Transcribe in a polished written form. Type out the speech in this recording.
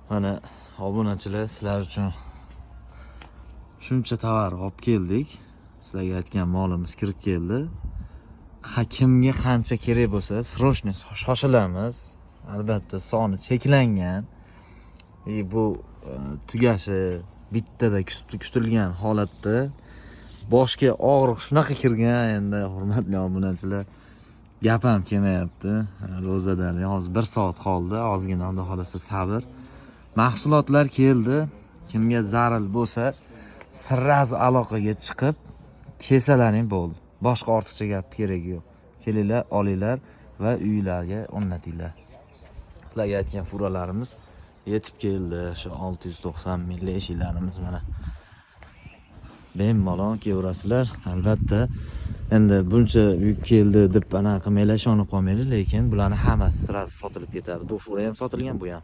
Mana obunachilar, sizlar uchun shuncha tovar olib keldik. Sizlarga aytgan molimiz kirib keldi. Kimga qancha kerak bo'lsa, srochni shoshilamiz. Albatta soni cheklangan. Bu tugashi bittada kutilgan holatda boshga og'riq shunaqa kirgan. Endi hurmatli obunachilar, gap ham kelmayapti. Ro'zadan hozir 1 soat qoldi. Ozgina xudo xolasa sabr. Mahsulotlar keldi. Kimga zarur bo'lsa, sirraz aloqaga chiqib kesalaring bo'ldi. Boshqa ortiqcha gap keragi yo'q. Kelinglar, olinglar va uylarga o'rnatinglar. Sizlarga aytgan furalarimiz yetib keldi. Shu 690 milli eshiklarimiz mana. Bemalol kelaverasizlar. Albatta endi buncha yuk keldi deb anaqa qilmanglar, ishonib qolmanglar, lekin bularning hammasi sirasi sotilib ketadi. Bu fura ham sotilgan, bu ham.